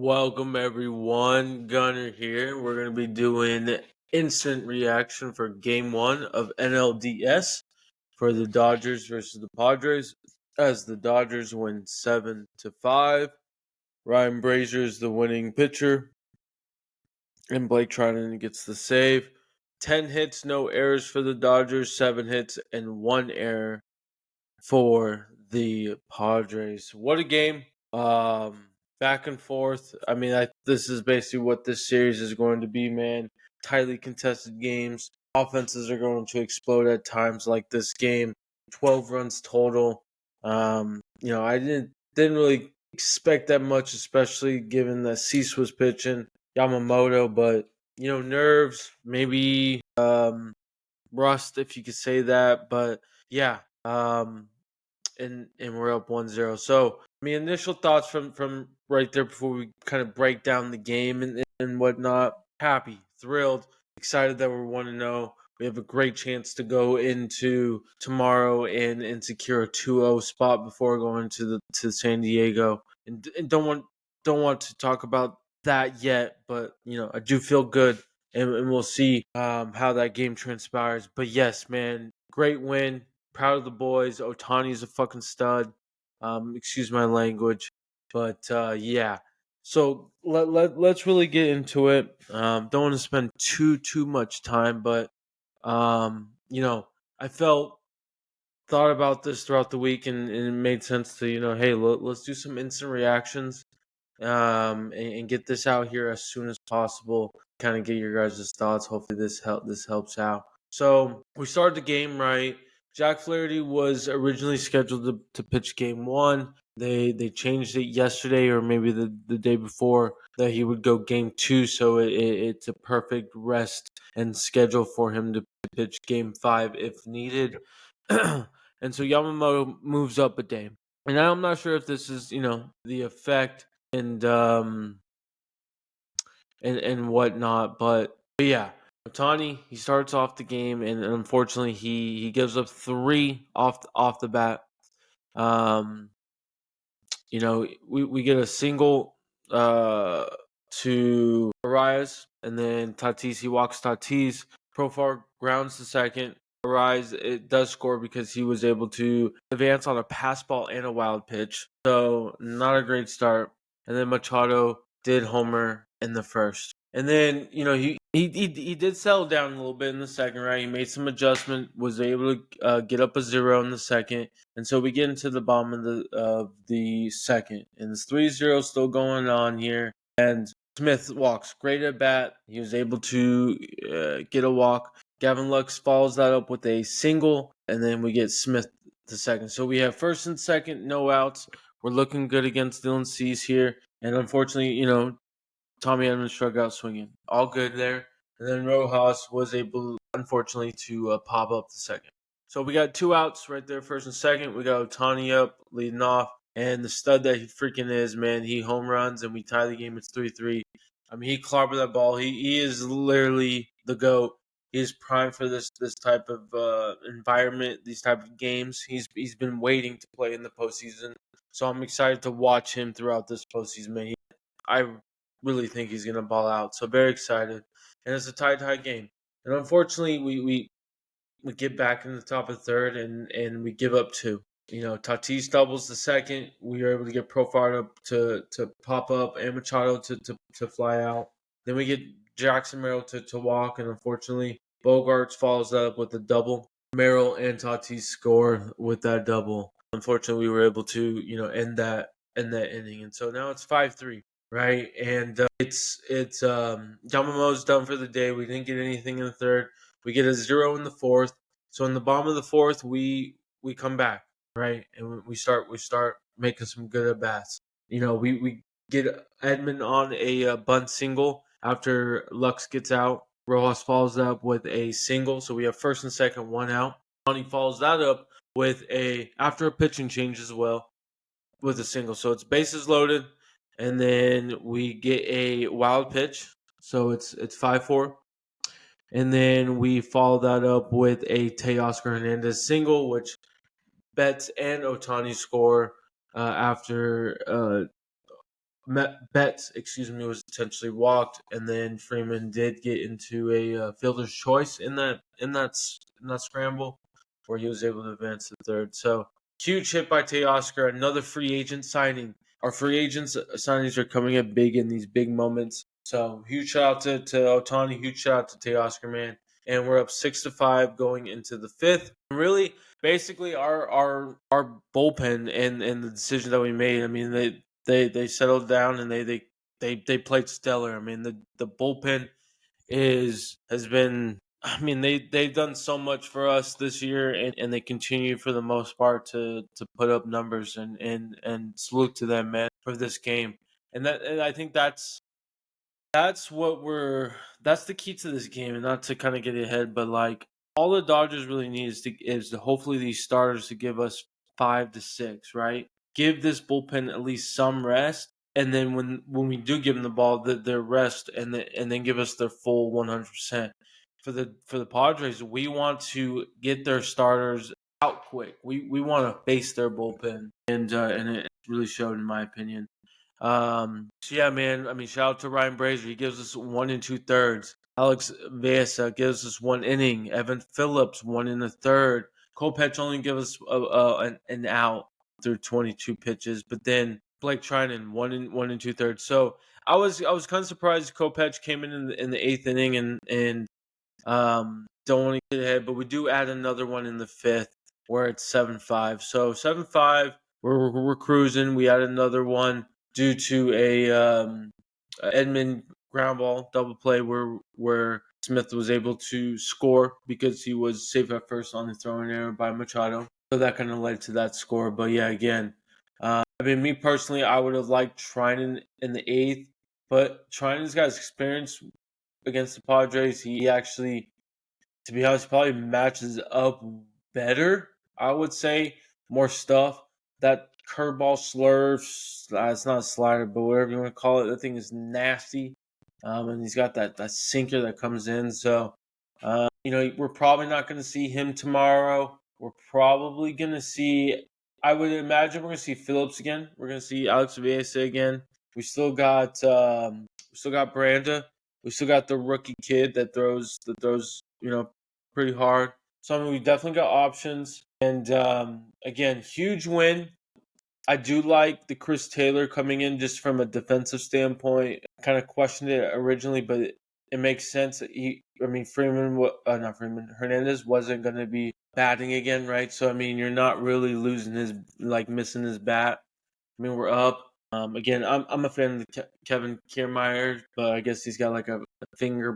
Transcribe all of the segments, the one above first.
Welcome everyone, Gunner here. We're going to be doing instant reaction for game 1 of NLDS for the Dodgers versus the Padres as the Dodgers win 7-5. Ryan Brazier is the winning pitcher and Blake Trinan gets the save. 10 hits, no errors for the Dodgers, 7 hits and 1 error for the Padres. What a game. Back and forth. I mean, this is basically what this series is going to be, man. Tightly contested games. Offenses are going to explode at times like this game. 12 runs total. I didn't really expect that much, especially given that Cease was pitching, Yamamoto, but nerves, maybe rust, if you could say that. But yeah, and we're up 1-0. So, I mean, initial thoughts from right there before we kind of break down the game and whatnot. Happy, thrilled, excited that we're 1-0. We have a great chance to go into tomorrow and secure a 2-0 spot before going to San Diego. And don't want to talk about that yet, but I do feel good, and we'll see how that game transpires. But yes, man, great win. Proud of the boys. Ohtani's a fucking stud. Excuse my language, but yeah. So let's really get into it. Don't want to spend too much time, but I thought about this throughout the week, and it made sense to hey, let's do some instant reactions, and get this out here as soon as possible. Kind of get your guys' thoughts. Hopefully this helps out. So we started the game right. Jack Flaherty was originally scheduled to pitch game 1. They changed it yesterday or maybe the day before that he would go game 2. So it's a perfect rest and schedule for him to pitch game 5 if needed. And so Yamamoto moves up a day. And I'm not sure if this is, the effect and whatnot, but yeah. Ohtani, he starts off the game, and unfortunately, he gives up 3 off the bat. We get a single to Arias, and then Tatis, he walks Tatis. Profar grounds to second. Arias, it does score because he was able to advance on a pass ball and a wild pitch. So not a great start. And then Machado did homer in the first. And then, he did settle down a little bit in the second, right? He made some adjustment, was able to get up a 0 in the second. And so we get into the bottom of the second. And it's 3-0 still going on here. And Smith walks. Great at bat. He was able to get a walk. Gavin Lux follows that up with a single. And then we get Smith the second. So we have first and second, no outs. We're looking good against Dylan Cease here. And unfortunately, Tommy Edmonds struck out swinging. All good there. And then Rojas was able, unfortunately, to pop up the second. So we got 2 outs right there, first and second. We got Ohtani up, leading off. And the stud that he freaking is, man, he home runs and we tie the game. It's 3-3. I mean, he clobbered that ball. He is literally the GOAT. He's primed for this type of environment, these type of games. He's been waiting to play in the postseason. So I'm excited to watch him throughout this postseason, man. I really think he's going to ball out. So very excited. And it's a tie game. And unfortunately, we get back in the top of third and we give up 2. Tatis doubles the second. We are able to get Profar to pop up and Machado to fly out. Then we get Jackson Merrill to walk, and unfortunately, Bogarts follows that up with a double. Merrill and Tatis score with that double. Unfortunately, we were able to end that inning, and so now it's 5-3. Right, and it's Yamamoto's done for the day. We didn't get anything in the third. We get a 0 in the fourth. So in the bottom of the fourth, we come back, right, and we start making some good at bats. We get Edmund on a bunt single after Lux gets out. Rojas follows up with a single, so we have first and second, 1 out. He follows that up with after a pitching change as well with a single. So it's bases loaded. And then we get a wild pitch. So it's 5-4. And then we follow that up with a Teoscar Hernandez single, which Betts and Ohtani score after Betts, was potentially walked, and then Freeman did get into a fielder's choice in that scramble, where he was able to advance to third. So huge hit by Teoscar, another free agent signing. Our free agents signings are coming in big in these big moments. So huge shout out to Ohtani, huge shout out to Teoscar, man. And we're up 6-5 going into the fifth. Really, basically, our bullpen and the decision that we made. I mean, they settled down and they played stellar. I mean, the bullpen has been. I mean, they've done so much for us this year, and they continue for the most part to put up numbers, and salute to them, man, for this game. And I think that's what that's the key to this game, and not to kind of get ahead, but like all the Dodgers really need is to hopefully these starters to give us 5 to 6, right? Give this bullpen at least some rest, and then when we do give them the ball, their rest, and then give us their full 100%. For the Padres, we want to get their starters out quick. We want to face their bullpen, and it really showed in my opinion. So yeah, man. I mean, shout out to Ryan Brazier. He gives us 1 2/3. Alex Vesa gives us 1 inning. Evan Phillips 1 1/3. Kopech only gives us an out through 22 pitches, but then Blake Trinan 1 2/3. So I was kind of surprised Kopech came in the eighth inning and don't want to get ahead, but we do add another one in the fifth where it's 7-5. So 7-5, we're cruising. We add another one due to a Edmund ground ball double play where Smith was able to score because he was safe at first on the throwing error by Machado. So that kind of led to that score. But yeah, again, I mean, me personally, I would have liked Trinan in the eighth, but Trinan's got experience against the Padres. He actually, to be honest, probably matches up better. I would say more stuff. That curveball slurves. It's not a slider, but whatever you want to call it. That thing is nasty. And he's got that sinker that comes in. So, we're probably not going to see him tomorrow. We're probably going to see. I would imagine we're going to see Phillips again. We're going to see Alex Vesa again. We still got Branda. We still got the rookie kid that throws pretty hard. So I mean, we definitely got options. And again, huge win. I do like the Chris Taylor coming in just from a defensive standpoint. I kind of questioned it originally, but it makes sense. Not Freeman, Hernandez wasn't going to be batting again, right? So I mean, you're not really losing missing his bat. I mean, we're up. Again, I'm a fan of Kevin Kiermaier, but I guess he's got like a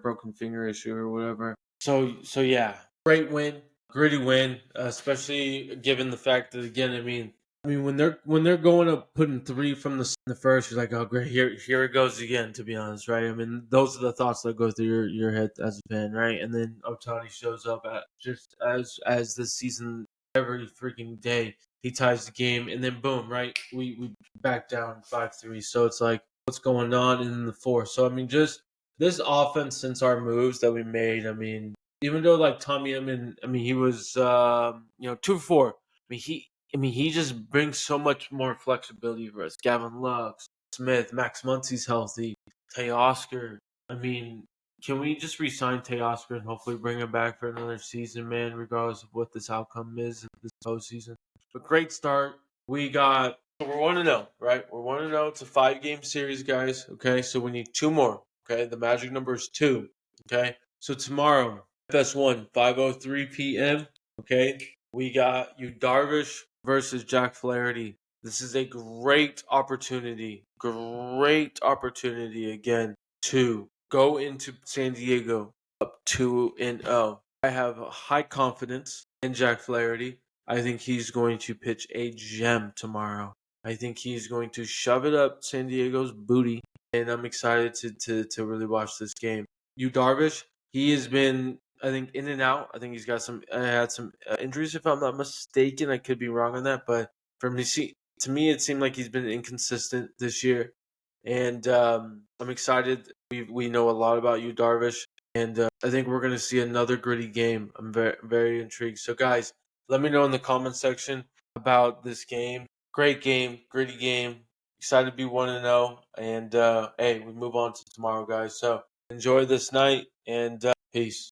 broken finger issue or whatever. So yeah, great win, gritty win, especially given the fact that again, I mean when they're going up putting 3 from the first, you're like, oh great, here it goes again. To be honest, right? I mean, those are the thoughts that go through your head as a fan, right? And then Ohtani shows up at just as the season every freaking day. He ties the game, and then boom, right? We back down 5-3. So it's like, what's going on in the fourth? So I mean, just this offense since our moves that we made. I mean, even though like Tommy Edman, I mean, he was 2 for 4. I mean, he just brings so much more flexibility for us. Gavin Lux, Smith, Max Muncy's healthy, Teoscar. I mean, can we just re-sign Teoscar and hopefully bring him back for another season, man, regardless of what this outcome is of this postseason? But great start. We're 1-0, right? We're 1-0. It's a 5-game series, guys. Okay, so we need 2 more. Okay, the magic number is 2. Okay, so tomorrow, FS1, 5:03 p.m. Okay, we got you Darvish versus Jack Flaherty. This is a great opportunity again to go into San Diego up 2-0. I have high confidence in Jack Flaherty. I think he's going to pitch a gem tomorrow. I think he's going to shove it up San Diego's booty, and I'm excited to really watch this game. You Darvish, he has been, I think, in and out. I think he's got had some injuries, if I'm not mistaken. I could be wrong on that, but to me, it seemed like he's been inconsistent this year, and I'm excited. We know a lot about you, Darvish, and I think we're going to see another gritty game. I'm very very intrigued. So, guys, let me know in the comment section about this game. Great game, gritty game. Excited to be 1-0. And hey, we move on to tomorrow, guys. So enjoy this night and peace.